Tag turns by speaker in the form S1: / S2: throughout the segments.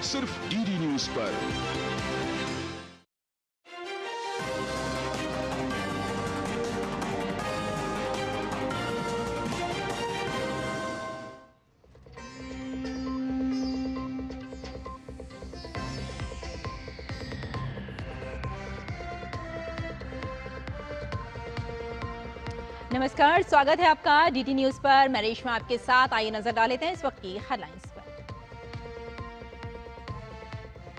S1: सिर्फ DD news पर।
S2: नमस्कार, स्वागत है आपका डीटी न्यूज पर। मैं रेशमा आपके साथ। आइए नजर डाल लेते हैं इस वक्त की हेडलाइंस पर।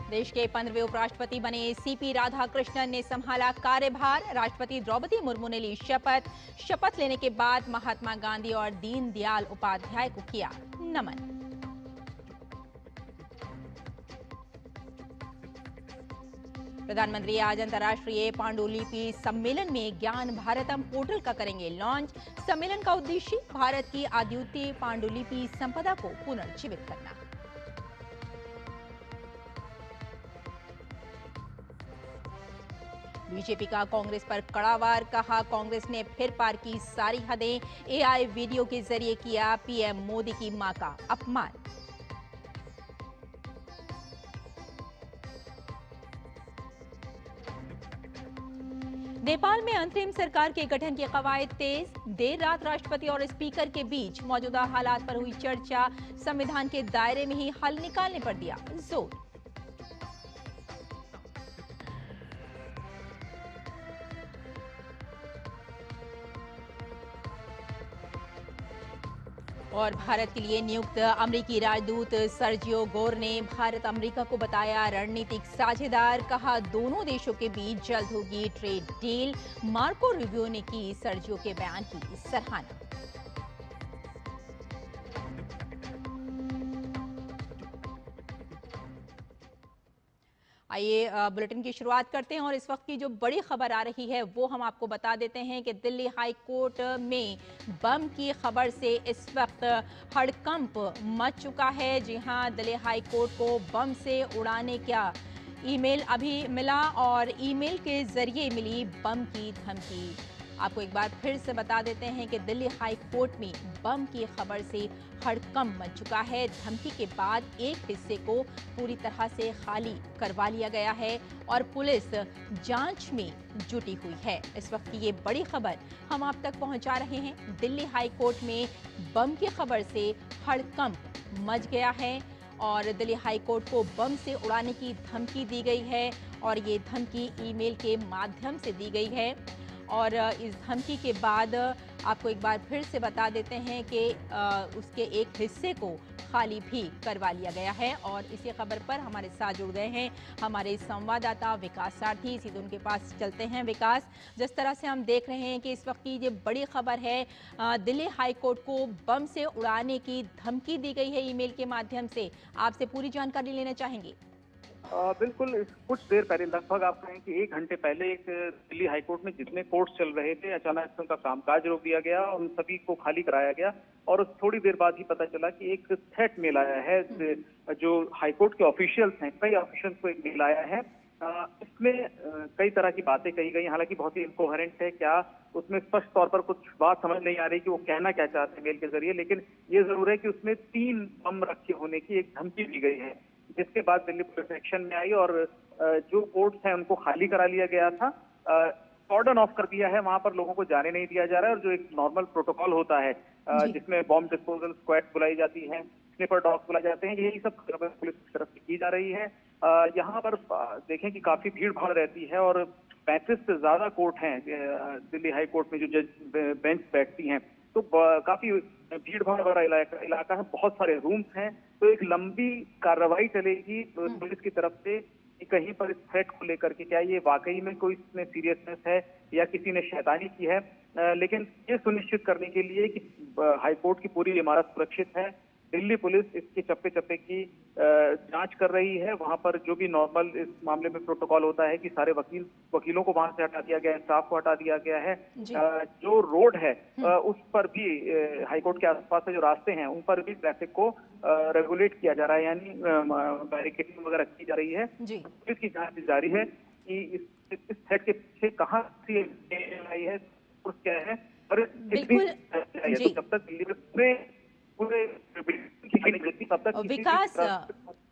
S2: देश के 15वें उपराष्ट्रपति बने सीपी राधाकृष्णन ने संभाला कार्यभार। राष्ट्रपति द्रौपदी मुर्मू ने ली शपथ। शपथ लेने के बाद महात्मा गांधी और दीनदयाल उपाध्याय को किया नमन। प्रधानमंत्री आज अंतर्राष्ट्रीय पांडुलिपि सम्मेलन में ज्ञान भारतम पोर्टल का करेंगे लॉन्च। सम्मेलन का उद्देश्य भारत की अद्वितीय पांडुलिपि संपदा को पुनर्जीवित करना। बीजेपी का कांग्रेस पर कड़ा वार। कहा, कांग्रेस ने फिर पार की सारी हदें। एआई वीडियो के जरिए किया पीएम मोदी की मां का अपमान। नेपाल में अंतरिम सरकार के गठन की कवायद तेज। देर रात राष्ट्रपति और स्पीकर के बीच मौजूदा हालात पर हुई चर्चा। संविधान के दायरे में ही हल निकालने पर दिया जोर। और भारत के लिए नियुक्त अमेरिकी राजदूत सर्जियो गोर ने भारत अमेरिका को बताया रणनीतिक साझेदार। कहा, दोनों देशों के बीच जल्द होगी ट्रेड डील। मार्को रूबियो ने की सर्जियो के बयान की सराहना। आइए बुलेटिन की शुरुआत करते हैं और इस वक्त की जो बड़ी खबर आ रही है वो हम आपको बता देते हैं कि दिल्ली हाई कोर्ट में बम की खबर से इस वक्त हड़कंप मच चुका है। जी हां, दिल्ली हाई कोर्ट को बम से उड़ाने का ईमेल अभी मिला और ईमेल के जरिए मिली बम की धमकी। आपको एक बार फिर से बता देते हैं कि दिल्ली हाई कोर्ट में बम की खबर से हड़कंप मच चुका है। धमकी के बाद एक हिस्से को पूरी तरह से खाली करवा लिया गया है और पुलिस जांच में जुटी हुई है। इस वक्त की ये बड़ी खबर हम आप तक पहुंचा रहे हैं। दिल्ली हाई कोर्ट में बम की खबर से हड़कंप मच गया है और दिल्ली हाई कोर्ट को बम से उड़ाने की धमकी दी गई है और ये धमकी ईमेल के माध्यम से दी गई है। और इस धमकी के बाद आपको एक बार फिर से बता देते हैं कि उसके एक हिस्से को खाली भी करवा लिया गया है। और इसी खबर पर हमारे साथ जुड़ गए हैं हमारे संवाददाता विकास सारथी। सीधे उनके पास चलते हैं। विकास, जिस तरह से हम देख रहे हैं कि इस वक्त की ये बड़ी खबर है, दिल्ली हाई कोर्ट को बम से उड़ाने की धमकी दी गई है ईमेल के माध्यम से, आपसे पूरी जानकारी लेना चाहेंगे।
S3: बिल्कुल, कुछ देर पहले, लगभग आप कहें कि 1 घंटे पहले, एक दिल्ली हाईकोर्ट में जितने कोर्ट चल रहे थे अचानक से उनका कामकाज रोक दिया गया और उन सभी को खाली कराया गया। और थोड़ी देर बाद ही पता चला कि एक थ्रेट मेल आया है। जो हाईकोर्ट के ऑफिशियल्स हैं, कई ऑफिशियल्स को एक मेल आया है। इसमें कई तरह की बातें कही गई, हालांकि बहुत ही इनकोहेरेंट है। क्या उसमें स्पष्ट तौर पर कुछ बात समझ नहीं आ रही कि वो कहना क्या चाहते हैं मेल के जरिए, लेकिन ये जरूर है कि उसमें 3 बम रखे होने की एक धमकी दी गई है। जिसके बाद दिल्ली पुलिस एक्शन में आई और जो कोर्ट्स हैं उनको खाली करा लिया गया था। कॉर्डन ऑफ कर दिया है, वहां पर लोगों को जाने नहीं दिया जा रहा है। और जो एक नॉर्मल प्रोटोकॉल होता है जिसमें बॉम्ब डिस्पोजल स्क्वाड बुलाई जाती है, स्निपर डॉग्स बुलाए जाते हैं, यही सब पुलिस की तरफ से की जा रही है। यहाँ पर देखें कि काफी भीड़ भाड़ रहती है और 35 से ज्यादा कोर्ट हैं दिल्ली हाई कोर्ट में, जो जज बेंच बैठती हैं, तो काफी भीड़ भाड़ वाला इलाका है, बहुत सारे रूम्स हैं। तो एक लंबी कार्रवाई चलेगी पुलिस की तरफ से कि कहीं पर इस थ्रेट को लेकर के क्या ये वाकई में कोई इसमें सीरियसनेस है या किसी ने शैतानी की है। लेकिन ये सुनिश्चित करने के लिए कि हाईकोर्ट की पूरी इमारत सुरक्षित है, दिल्ली पुलिस इसके चप्पे चप्पे की जांच कर रही है। वहां पर जो भी नॉर्मल इस मामले में प्रोटोकॉल होता है कि सारे वकीलों को वहां से हटा दिया गया है, स्टाफ को हटा दिया गया है। जो रोड है उस पर भी, हाईकोर्ट के आसपास से जो रास्ते हैं उन पर भी ट्रैफिक को रेगुलेट किया जा रहा है, यानी बैरिकेडिंग वगैरह की जा रही है। पुलिस की जांच जारी है कि इस थ्रेट के पीछे कहाँ से आई है, क्या है और जब तक दिल्ली में पूरे
S2: विकास,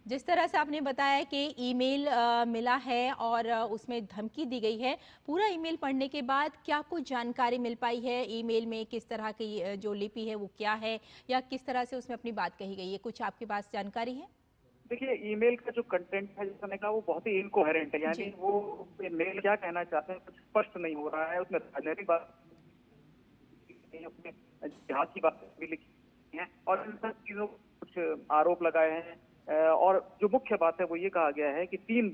S2: जिस तरह से आपने बताया कि ईमेल मिला है और उसमें धमकी दी गई है, पूरा ईमेल पढ़ने के बाद क्या कुछ जानकारी मिल पाई है? ईमेल में किस तरह की जो लिपि है वो क्या है, या किस तरह से उसमें अपनी बात कही गई है? कुछ आपके पास जानकारी है?
S3: देखिए, ईमेल का जो कंटेंट है, जैसा मैंने कहा, वो बहुत ही इनकोहेरेंट है। यानी
S2: जी।
S3: वो मेल क्या कहना चाहते हैं कुछ स्पष्ट नहीं हो रहा है। उसमें राजनीतिक बात, उसमें जिहाद की बातें भी लिखी हैं और इन सब चीजों को कुछ आरोप लगाए हैं। और जो मुख्य बात है वो ये कहा गया है कि 3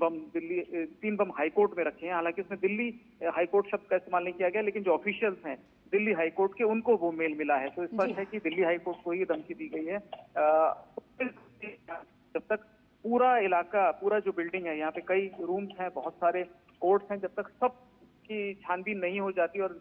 S3: बम हाईकोर्ट में रखे हैं। हालांकि उसमें दिल्ली हाईकोर्ट शब्द का इस्तेमाल नहीं किया गया, लेकिन जो ऑफिशियल्स हैं दिल्ली हाईकोर्ट के, उनको वो मेल मिला है। तो
S2: जी।
S3: स्पष्ट है कि दिल्ली हाईकोर्ट को ही धमकी दी गई है। जब तक पूरा इलाका, पूरा जो बिल्डिंग है, यहाँ पे कई रूम्स हैं, बहुत सारे कोर्ट्स हैं, जब तक सब की छानबीन नहीं हो जाती और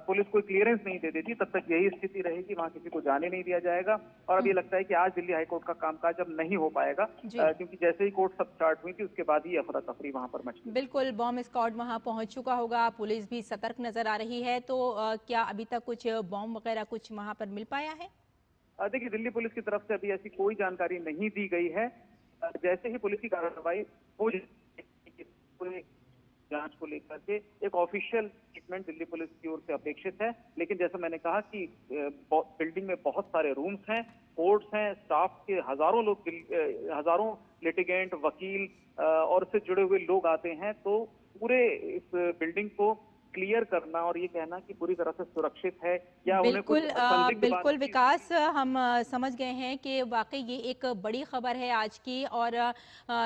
S3: पुलिस कोई क्लियरेंस नहीं दे देती, तब तक यही स्थिति रहेगी। वहां किसी को जाने नहीं दिया जाएगा। और अब ये लगता है कि आज दिल्ली हाईकोर्ट का कामकाज अब नहीं हो पाएगा,
S2: जी।
S3: क्योंकि जैसे ही कोर्ट सब स्टार्ट हुई थी, उसके बाद ही अफरा तफरी वहां पर मच गई।
S2: बिल्कुल, बॉम्ब स्क्वाड वहां पहुंच चुका होगा, पुलिस भी सतर्क नजर आ रही है। तो क्या अभी तक कुछ बॉम्ब वगैरह कुछ वहां पर मिल पाया है?
S3: देखिए, दिल्ली पुलिस की तरफ से अभी ऐसी कोई जानकारी नहीं दी गई है। जैसे ही पुलिस की कार्रवाई हो जाए, जांच को लेकर के एक ऑफिशियल स्टेटमेंट दिल्ली पुलिस की ओर से अपेक्षित है। लेकिन जैसा मैंने कहा कि बिल्डिंग में बहुत सारे रूम्स हैं, कोर्ट्स हैं, स्टाफ के हजारों लोग, हजारों लिटिगेंट, वकील और इससे जुड़े हुए लोग आते हैं। तो पूरे इस बिल्डिंग को क्लियर करना और ये कहना कि पूरी तरह से सुरक्षित है या उन्हें कुछ संदिग्ध बात
S2: बिल्कुल
S3: की।
S2: विकास, हम समझ गए हैं कि वाकई ये एक बड़ी खबर है आज की। और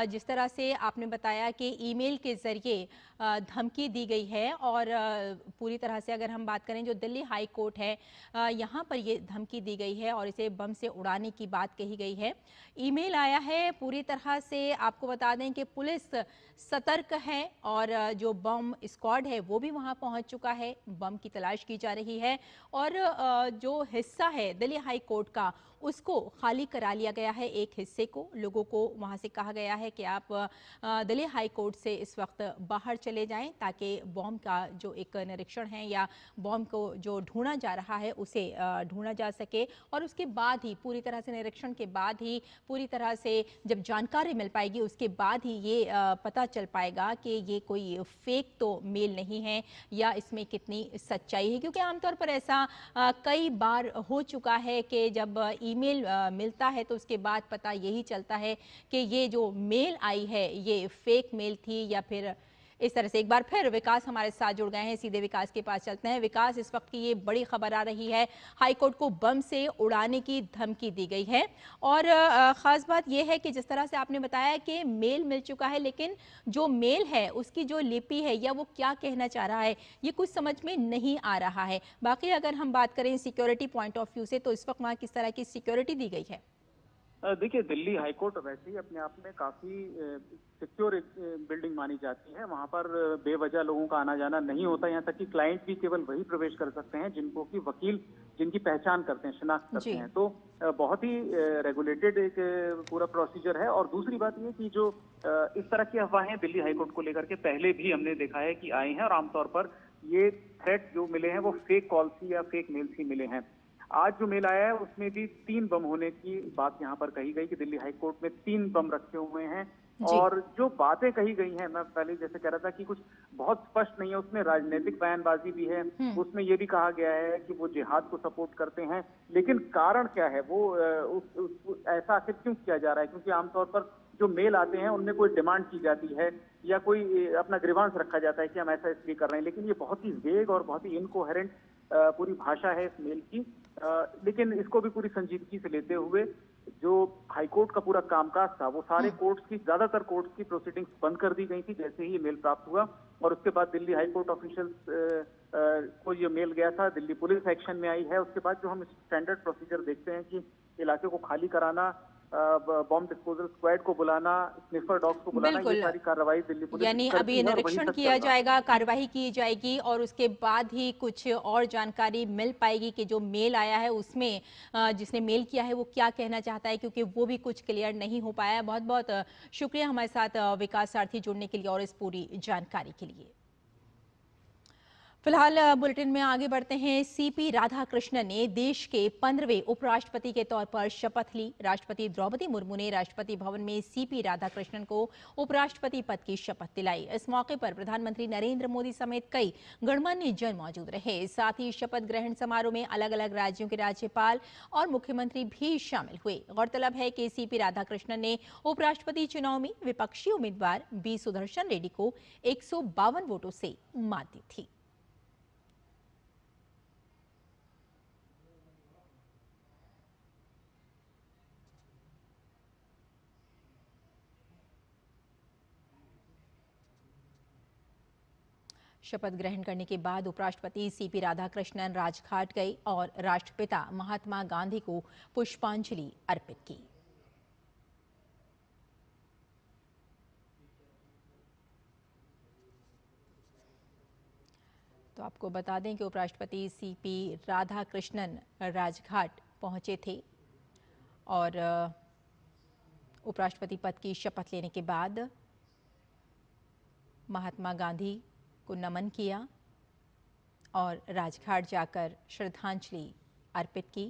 S2: जिस तरह से आपने बताया कि ईमेल के ज़रिए धमकी दी गई है, और पूरी तरह से अगर हम बात करें जो दिल्ली हाई कोर्ट है, यहाँ पर ये धमकी दी गई है और इसे बम से उड़ाने की बात कही गई है। ईमेल आया है, पूरी तरह से आपको बता दें कि पुलिस सतर्क है और जो बम स्क्वाड है वो भी वहां पहुंच चुका है, बम की तलाश की जा रही है। और जो हिस्सा है दिल्ली हाई कोर्ट का, उसको खाली करा लिया गया है। एक हिस्से को, लोगों को वहां से कहा गया है कि आप दिल्ली हाई कोर्ट से इस वक्त बाहर चले जाएं, ताकि बॉम्ब का जो एक निरीक्षण है या बॉम्ब को जो ढूंढा जा रहा है उसे ढूंढा जा सके। और उसके बाद ही, पूरी तरह से निरीक्षण के बाद ही, पूरी तरह से जब जानकारी मिल पाएगी, उसके बाद ही ये पता चल पाएगा कि ये कोई फेक तो मेल नहीं है या इसमें कितनी सच्चाई है। क्योंकि आमतौर पर ऐसा कई बार हो चुका है कि जब ईमेल मिलता है तो उसके बाद पता यही चलता है कि ये जो मेल आई है ये फेक मेल थी या फिर इस तरह से। एक बार फिर विकास हमारे साथ जुड़ गए हैं, सीधे विकास के पास चलते हैं। विकास, इस वक्त की ये बड़ी खबर आ रही है, हाईकोर्ट को बम से उड़ाने की धमकी दी गई है। और खास बात यह है कि जिस तरह से आपने बताया कि मेल मिल चुका है, लेकिन जो मेल है उसकी जो लिपि है या वो क्या कहना चाह रहा है, ये कुछ समझ में नहीं आ रहा है। बाकी अगर हम बात करें सिक्योरिटी पॉइंट ऑफ व्यू से, तो इस वक्त वहाँ किस तरह की सिक्योरिटी दी गई है?
S3: देखिए, दिल्ली हाईकोर्ट वैसे ही अपने आप में काफी सिक्योर बिल्डिंग मानी जाती है। वहां पर बेवजह लोगों का आना जाना नहीं होता। यहाँ तक कि क्लाइंट भी केवल वही प्रवेश कर सकते हैं जिनको कि वकील जिनकी पहचान करते हैं, शिनाख्त करते
S2: जी।
S3: हैं। तो बहुत ही रेगुलेटेड एक पूरा प्रोसीजर है। और दूसरी बात ये कि जो इस तरह की अफवाहें दिल्ली हाईकोर्ट को लेकर के पहले भी हमने देखा है कि आई हैं, और आमतौर पर ये थ्रेट जो मिले हैं वो फेक कॉल्स ही या फेक मेल्स ही मिले हैं। आज जो मेल आया है उसमें भी 3 बम होने की बात यहाँ पर कही गई कि दिल्ली हाईकोर्ट में 3 बम रखे हुए हैं।
S2: जी।
S3: और जो बातें कही गई हैं, मैं पहले जैसे कह रहा था कि कुछ बहुत स्पष्ट नहीं है, उसमें राजनीतिक बयानबाजी भी है। उसमें ये भी कहा गया है कि वो जिहाद को सपोर्ट करते हैं। लेकिन कारण क्या है, वो ऐसा आखिर क्यों किया जा रहा है? क्योंकि आमतौर पर जो मेल आते हैं उनमें कोई डिमांड की जाती है या कोई अपना ग्रीवांस रखा जाता है कि हम ऐसा इसलिए कर रहे हैं। लेकिन ये बहुत ही वेग और बहुत ही इनकोहेरेंट पूरी भाषा है इस मेल की। लेकिन इसको भी पूरी संजीदगी से लेते हुए जो हाईकोर्ट का पूरा कामकाज था, वो सारे कोर्ट्स की, ज्यादातर कोर्ट्स की प्रोसीडिंग्स बंद कर दी गई थी जैसे ही ये मेल प्राप्त हुआ। और उसके बाद दिल्ली हाईकोर्ट ऑफिशियल्स को ये मेल गया था, दिल्ली पुलिस एक्शन में आई है। उसके बाद जो हम स्टैंडर्ड प्रोसीजर देखते हैं कि इलाके को खाली कराना, बॉम्ब डिस्पोजल स्क्वाड को बुलाना, स्निफर डॉग्स को बुलाना, ये
S2: बिल्कुल,
S3: सारी कार्रवाई दिल्ली पुलिस
S2: यानी अभी
S3: करती है और वही
S2: निरीक्षण
S3: सब
S2: किया
S3: चल रहा है।
S2: जाएगा, कार्यवाही की जाएगी और उसके बाद ही कुछ और जानकारी मिल पाएगी कि जो मेल आया है उसमें जिसने मेल किया है वो क्या कहना चाहता है, क्योंकि वो भी कुछ क्लियर नहीं हो पाया है। बहुत बहुत शुक्रिया हमारे साथ विकास सारथी जुड़ने के लिए और इस पूरी जानकारी के लिए। फिलहाल बुलेटिन में आगे बढ़ते हैं। सीपी राधाकृष्णन ने देश के 15वें उपराष्ट्रपति के तौर पर शपथ ली। राष्ट्रपति द्रौपदी मुर्मू ने राष्ट्रपति भवन में सीपी राधाकृष्णन को उपराष्ट्रपति पद की शपथ दिलाई। इस मौके पर प्रधानमंत्री नरेंद्र मोदी समेत कई गणमान्य जन मौजूद रहे। साथ ही शपथ ग्रहण समारोह में अलग अलग राज्यों के राज्यपाल और मुख्यमंत्री भी शामिल हुए। गौरतलब है कि सीपी राधाकृष्णन ने उपराष्ट्रपति चुनाव में विपक्षी उम्मीदवार बी सुदर्शन रेड्डी को 152 वोटों से मात दी थी। शपथ ग्रहण करने के बाद उपराष्ट्रपति सीपी राधाकृष्णन राजघाट गए और राष्ट्रपिता महात्मा गांधी को पुष्पांजलि अर्पित की। तो आपको बता दें कि उपराष्ट्रपति सीपी राधाकृष्णन राजघाट पहुंचे थे और उपराष्ट्रपति पद की शपथ लेने के बाद महात्मा गांधी को नमन किया और राजघाट जाकर श्रद्धांजलि अर्पित की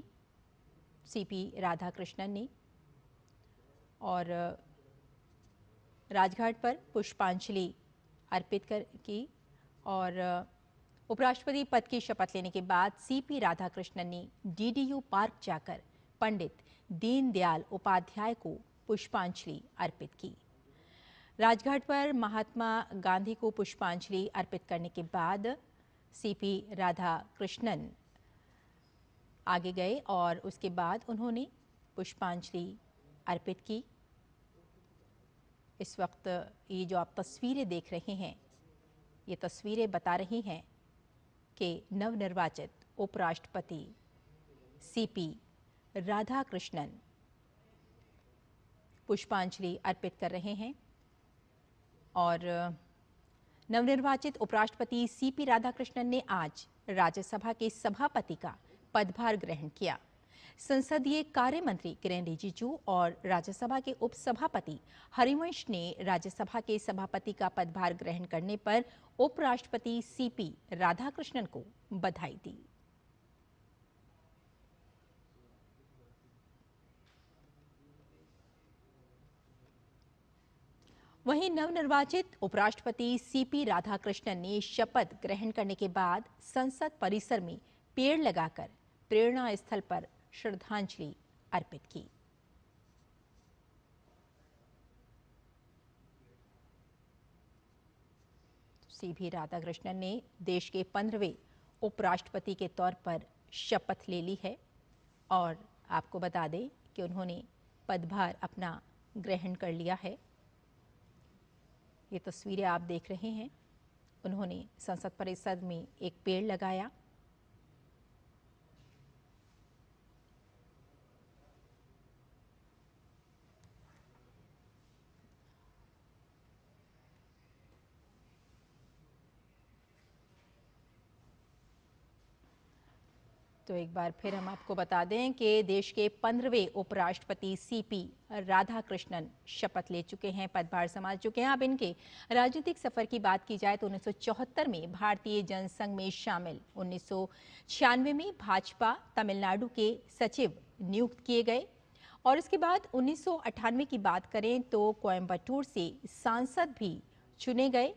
S2: सीपी राधाकृष्णन ने। और राजघाट पर पुष्पांजलि अर्पित की और उपराष्ट्रपति पद की शपथ लेने के बाद सीपी राधाकृष्णन ने डीडीयू पार्क जाकर पंडित दीनदयाल उपाध्याय को पुष्पांजलि अर्पित की। राजघाट पर महात्मा गांधी को पुष्पांजलि अर्पित करने के बाद सीपी राधाकृष्णन आगे गए और उसके बाद उन्होंने पुष्पांजलि अर्पित की। इस वक्त ये जो आप तस्वीरें देख रहे हैं, ये तस्वीरें बता रही हैं कि नवनिर्वाचित उपराष्ट्रपति सीपी राधाकृष्णन पुष्पांजलि अर्पित कर रहे हैं। और नवनिर्वाचित उपराष्ट्रपति सीपी राधाकृष्णन ने आज राज्यसभा के सभापति का पदभार ग्रहण किया। संसदीय कार्य मंत्री किरेन रिजिजू और राज्यसभा के उपसभापति हरिवंश ने राज्यसभा के सभापति का पदभार ग्रहण करने पर उपराष्ट्रपति सीपी राधाकृष्णन को बधाई दी। वहीं नवनिर्वाचित उपराष्ट्रपति सीपी राधाकृष्णन ने शपथ ग्रहण करने के बाद संसद परिसर में पेड़ लगाकर प्रेरणा स्थल पर श्रद्धांजलि अर्पित की। सीपी राधाकृष्णन ने देश के 15वें उपराष्ट्रपति के तौर पर शपथ ले ली है और आपको बता दें कि उन्होंने पदभार अपना ग्रहण कर लिया है। ये तस्वीरें आप देख रहे हैं। उन्होंने संसद परिसर में एक पेड़ लगाया। तो एक बार फिर हम आपको बता दें कि देश के 15वें उपराष्ट्रपति सीपी राधाकृष्णन शपथ ले चुके हैं, पदभार संभाल चुके हैं। अब इनके राजनीतिक सफर की बात की जाए तो 1974 में भारतीय जनसंघ में शामिल, 1996 में भाजपा तमिलनाडु के सचिव नियुक्त किए गए और इसके बाद 1998 की बात करें तो कोयम्बटूर से सांसद भी चुने गए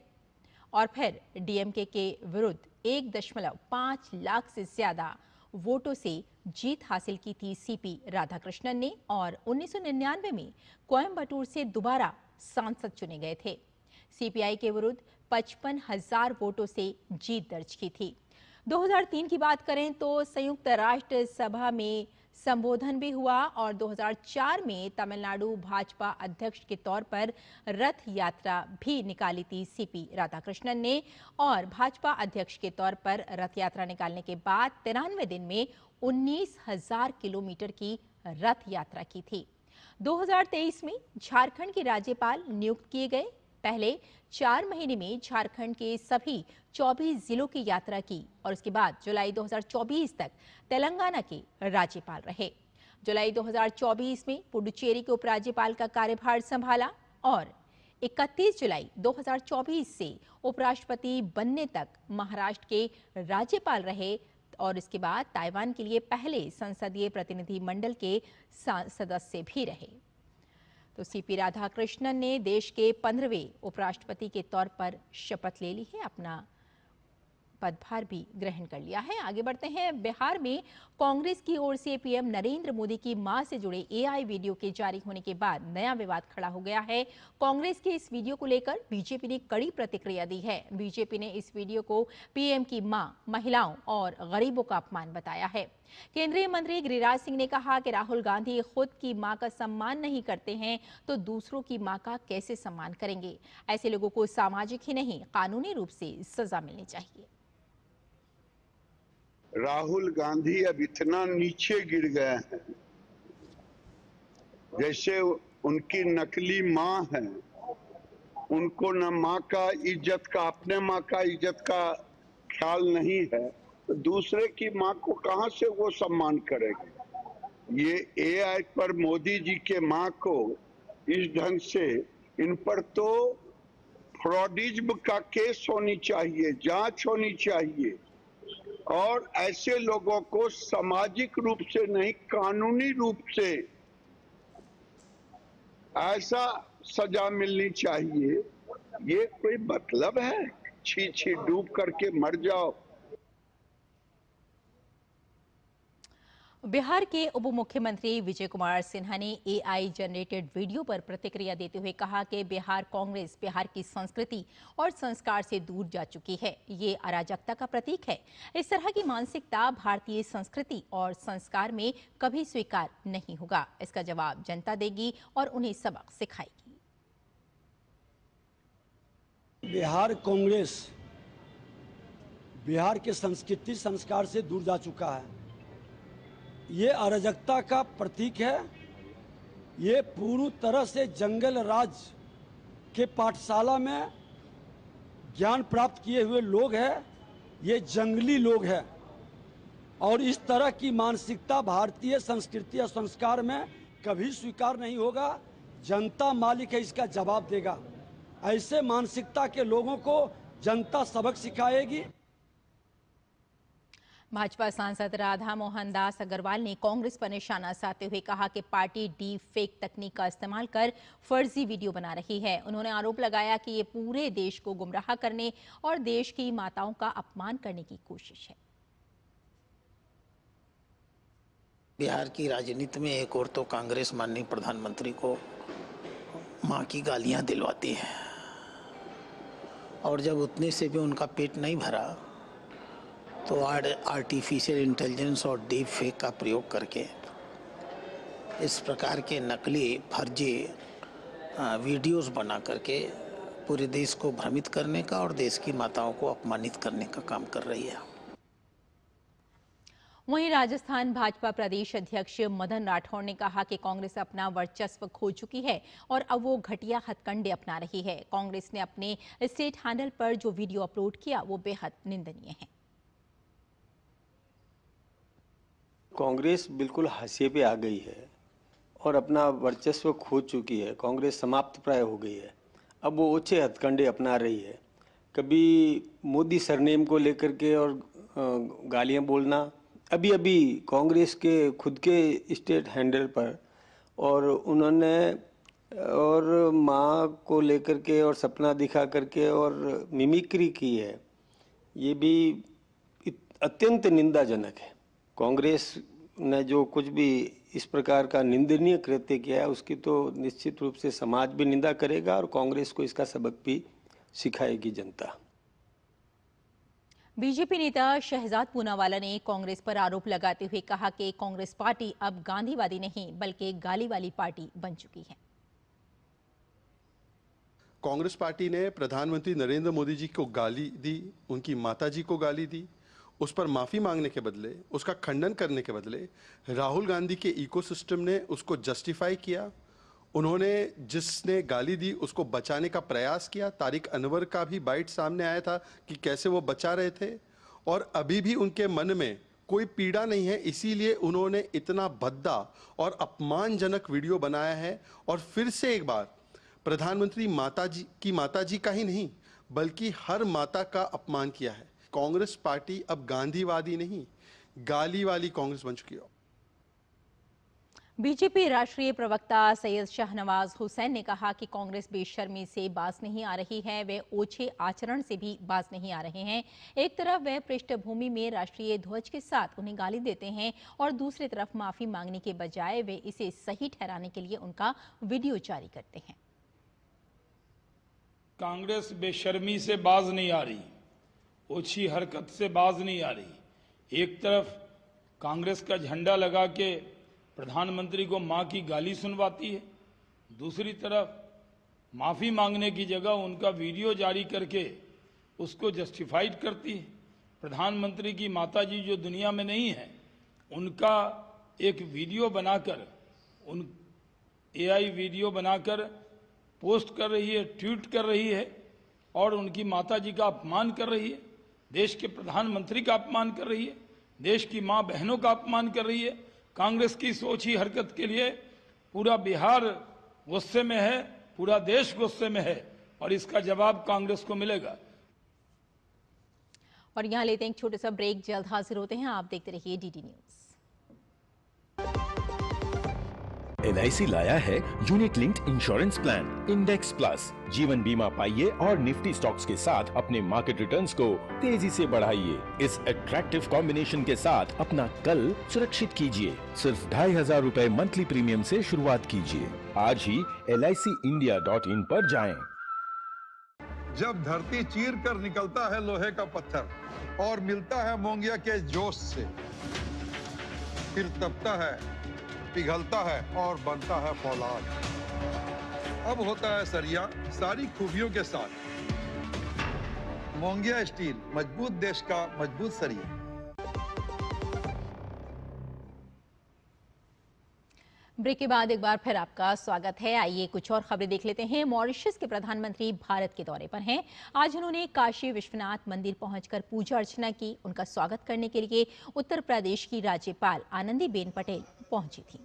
S2: और फिर डीएमके के विरुद्ध 1.5 लाख से ज्यादा वोटों से जीत हासिल की थी सीपी राधाकृष्णन ने और 1999 में कोयम्बटूर से दोबारा सांसद चुने गए थे। सीपीआई के विरुद्ध 55,000 वोटों से जीत दर्ज की थी। 2003 की बात करें तो संयुक्त राष्ट्र सभा में संबोधन भी हुआ और 2004 में तमिलनाडु भाजपा अध्यक्ष के तौर पर रथ यात्रा भी निकाली थी सीपी राधाकृष्णन ने और भाजपा अध्यक्ष के तौर पर रथ यात्रा निकालने के बाद 93 दिन में 19,000 किलोमीटर की रथ यात्रा की थी। 2023 में झारखंड के राज्यपाल नियुक्त किए गए। पहले 4 महीने में झारखंड के सभी 24 जिलों की यात्रा की और उसके बाद जुलाई 2024 तक तेलंगाना के राज्यपाल रहे। जुलाई 2024 में पुडुचेरी के उपराज्यपाल का कार्यभार संभाला और 31 जुलाई 2024 से उपराष्ट्रपति बनने तक महाराष्ट्र के राज्यपाल रहे और इसके बाद ताइवान के लिए पहले संसदीय प्रतिनिधि मंडल के सदस्य भी रहे। तो सीपी राधाकृष्णन ने देश के 15वें उपराष्ट्रपति के तौर पर शपथ ले ली है, अपना पदभार भी ग्रहण कर लिया है। आगे बढ़ते हैं। बिहार में कांग्रेस की ओर से पीएम नरेंद्र मोदी की मां से जुड़े एआई वीडियो के जारी होने के बाद नया विवाद खड़ा हो गया है। कांग्रेस के इस वीडियो को लेकर बीजेपी ने कड़ी प्रतिक्रिया दी है। बीजेपी ने इस वीडियो को पीएम की मां, महिलाओं और गरीबों का अपमान बताया है। केंद्रीय मंत्री गिरिराज सिंह ने कहा कि राहुल गांधी खुद की मां का सम्मान नहीं करते हैं तो दूसरों की मां का कैसे सम्मान करेंगे। ऐसे लोगों को सामाजिक ही नहीं, कानूनी रूप से सजा मिलनी चाहिए।
S1: राहुल गांधी अब इतना नीचे गिर गए हैं जैसे उनकी नकली मां है। उनको न मां का इज्जत का, अपने मां का इज्जत का ख्याल नहीं है, तो दूसरे की मां को कहां से वो सम्मान करेंगे। ये एआई पर मोदी जी के मां को इस ढंग से, इन पर तो फ्रॉडिज्म का केस होनी चाहिए, जांच होनी चाहिए और ऐसे लोगों को सामाजिक रूप से नहीं, कानूनी रूप से ऐसा सजा मिलनी चाहिए। ये कोई मतलब है? छी छी डूब करके मर जाओ।
S2: बिहार के उप मुख्यमंत्री विजय कुमार सिन्हा ने एआई जनरेटेड वीडियो पर प्रतिक्रिया देते हुए कहा कि बिहार कांग्रेस बिहार की संस्कृति और संस्कार से दूर जा चुकी है। ये अराजकता का प्रतीक है। इस तरह की मानसिकता भारतीय संस्कृति और संस्कार में कभी स्वीकार नहीं होगा। इसका जवाब जनता देगी और उन्हें सबक सिखाएगी।
S4: बिहार कांग्रेस बिहार के संस्कृति संस्कार से दूर जा चुका है। ये अराजकता का प्रतीक है। ये पूरी तरह से जंगल राज के पाठशाला में ज्ञान प्राप्त किए हुए लोग हैं। ये जंगली लोग हैं और इस तरह की मानसिकता भारतीय संस्कृति और संस्कार में कभी स्वीकार नहीं होगा। जनता मालिक है, इसका जवाब देगा। ऐसे मानसिकता के लोगों को जनता सबक सिखाएगी।
S2: भाजपा सांसद राधा मोहन दास अग्रवाल ने कांग्रेस पर निशाना साधते हुए कहा कि पार्टी डीप फेक तकनीक का इस्तेमाल कर फर्जी वीडियो बना रही है। उन्होंने आरोप लगाया कि ये पूरे देश को गुमराह करने और देश की माताओं का अपमान करने की कोशिश है।
S5: बिहार की राजनीति में एक और तो कांग्रेस माननीय प्रधानमंत्री को मां की गालियां दिलवाती है और जब उतने से भी उनका पेट नहीं भरा तो आर्टिफिशियल इंटेलिजेंस और डीप फेक का प्रयोग करके इस प्रकार के नकली फर्जी वीडियोस बना करके पूरे देश को भ्रमित करने का और देश की माताओं को अपमानित करने का काम कर रही है।
S2: वहीं राजस्थान भाजपा प्रदेश अध्यक्ष मदन राठौड़ ने कहा कि कांग्रेस अपना वर्चस्व खो चुकी है और अब वो घटिया हथकंडे अपना रही है। कांग्रेस ने अपने स्टेट हैंडल पर जो वीडियो अपलोड किया वो बेहद निंदनीय है।
S6: कांग्रेस बिल्कुल हाशिए पे आ गई है और अपना वर्चस्व खो चुकी है। कांग्रेस समाप्त प्राय हो गई है। अब वो ओछे हथकंडे अपना रही है। कभी मोदी सरनेम को लेकर के और गालियां बोलना, अभी अभी कांग्रेस के खुद के स्टेट हैंडल पर और उन्होंने और माँ को लेकर के और सपना दिखा करके और मिमिक्री की है। ये भी अत्यंत निंदाजनक है। कांग्रेस ने जो कुछ भी इस प्रकार का निंदनीय कृत्य किया है उसकी तो निश्चित रूप से समाज भी निंदा करेगा और कांग्रेस को इसका सबक भी सिखाएगी जनता।
S2: बीजेपी नेता शहजाद पूनावाला ने कांग्रेस पर आरोप लगाते हुए कहा कि कांग्रेस पार्टी अब गांधीवादी नहीं बल्कि गाली वाली पार्टी बन चुकी है।
S7: कांग्रेस पार्टी ने प्रधानमंत्री नरेंद्र मोदी जी को गाली दी, उनकी माताजी को गाली दी। उस पर माफ़ी मांगने के बदले, उसका खंडन करने के बदले राहुल गांधी के इकोसिस्टम ने उसको जस्टिफाई किया। उन्होंने जिसने गाली दी उसको बचाने का प्रयास किया। तारिक अनवर का भी बाइट सामने आया था कि कैसे वो बचा रहे थे और अभी भी उनके मन में कोई पीड़ा नहीं है, इसीलिए उन्होंने इतना भद्दा और अपमानजनक वीडियो बनाया है। और फिर से एक बार प्रधानमंत्री माताजी का ही नहीं बल्कि हर माता का अपमान किया है। कांग्रेस पार्टी अब गांधीवादी नहीं, गाली वाली कांग्रेस बन चुकी है।
S2: बीजेपी राष्ट्रीय प्रवक्ता सैयद शाहनवाज हुसैन ने कहा कि कांग्रेस बेशर्मी से बाज नहीं आ रही है, वे ओछे आचरण से भी बाज नहीं आ रहे हैं। एक तरफ वे पृष्ठभूमि में राष्ट्रीय ध्वज के साथ उन्हें गाली देते हैं और दूसरी तरफ माफी मांगने के बजाय वे इसे सही ठहराने के लिए उनका वीडियो जारी करते हैं।
S8: कांग्रेस बेशर्मी से बाज नहीं आ रही, ओछी हरकत से बाज नहीं आ रही। एक तरफ कांग्रेस का झंडा लगा के प्रधानमंत्री को मां की गाली सुनवाती है, दूसरी तरफ माफी मांगने की जगह उनका वीडियो जारी करके उसको जस्टिफाइड करती है। प्रधानमंत्री की माताजी जो दुनिया में नहीं है, उनका एक वीडियो बनाकर, उन एआई वीडियो बनाकर पोस्ट कर रही है, ट्वीट कर रही है और उनकी माताजी का अपमान कर रही है, देश के प्रधानमंत्री का अपमान कर रही है, देश की मां बहनों का अपमान कर रही है। कांग्रेस की सोची हरकत के लिए पूरा बिहार गुस्से में है, पूरा देश गुस्से में है और इसका जवाब कांग्रेस को मिलेगा।
S2: और यहाँ लेते हैं एक छोटा सा ब्रेक, जल्द हाजिर होते हैं। आप देखते रहिए डीडी न्यूज।
S9: LIC लाया है unit linked insurance plan index plus. जीवन बीमा पाइए और निफ्टी स्टॉक्स के साथ अपने मार्केट रिटर्न्स को तेजी से बढ़ाइए। इस अट्रैक्टिव कॉम्बिनेशन के साथ अपना कल सुरक्षित कीजिए। सिर्फ 2500 रुपए मंथली प्रीमियम से शुरुआत कीजिए। आज ही LICindia.in पर जाएं।
S10: जब धरती चीर कर निकलता है लोहे का पत्थर और मिलता है मोंगिया के जोश से, फिर तपता है, पिघलता है और बनता है फौलाद। अब होता है सरिया सारी खूबियों के साथ। मोंगिया स्टील, मजबूत देश का मजबूत सरिया।
S2: ब्रेक के बाद एक बार फिर आपका स्वागत है। आइए कुछ और खबरें देख लेते हैं। मॉरिशस के प्रधानमंत्री भारत के दौरे पर हैं। आज उन्होंने काशी विश्वनाथ मंदिर पहुंचकर पूजा अर्चना की। उनका स्वागत करने के लिए उत्तर प्रदेश की राज्यपाल आनंदीबेन पटेल पहुंची थी।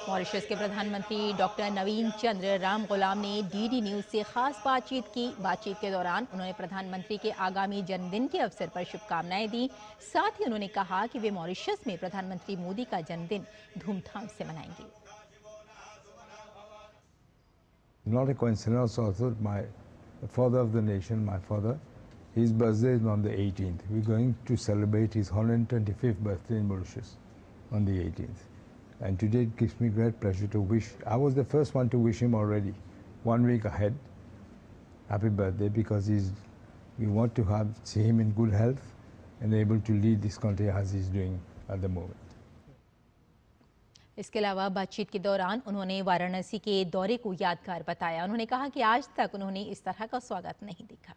S2: मॉरिशस के प्रधानमंत्री डॉक्टर नवीन चंद्र राम गुलाम ने डीडी न्यूज से खास बातचीत की। बातचीत के दौरान उन्होंने प्रधानमंत्री के आगामी जन्मदिन के अवसर पर शुभकामनाएं दी। साथ ही उन्होंने कहा कि वे मॉरिशस में प्रधानमंत्री मोदी का जन्मदिन धूमधाम से मनाएंगे।
S11: Not a coincidence also, my father of the nation, my father, his birthday is on the 18th. We're going to celebrate his 125th birthday in Mauritius on the 18th. And today it gives me great pleasure to wish, I was the first one to wish him already, 1 week ahead, happy birthday, because we want to see him in good health and able to lead this country as he's doing at the moment.
S2: इसके अलावा बातचीत के दौरान उन्होंने वाराणसी के दौरे को यादगार बताया। उन्होंने कहा कि आज तक उन्होंने इस तरह का स्वागत नहीं देखा।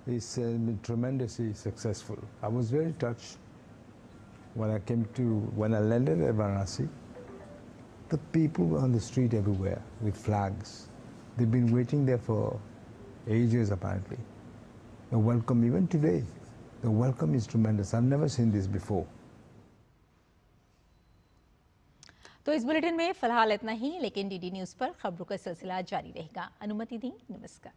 S11: He's been tremendously successful. I was very touched when I landed at Varanasi. The people on the street everywhere with flags. They've been waiting there for ages apparently. The welcome, even today, the welcome is tremendous. I've never seen this before.
S2: तो इस bulletin में फिलहाल इतना ही, लेकिन DD news पर खबरों का सिलसिला जारी रहेगा। अनुमति दी, नमस्कार।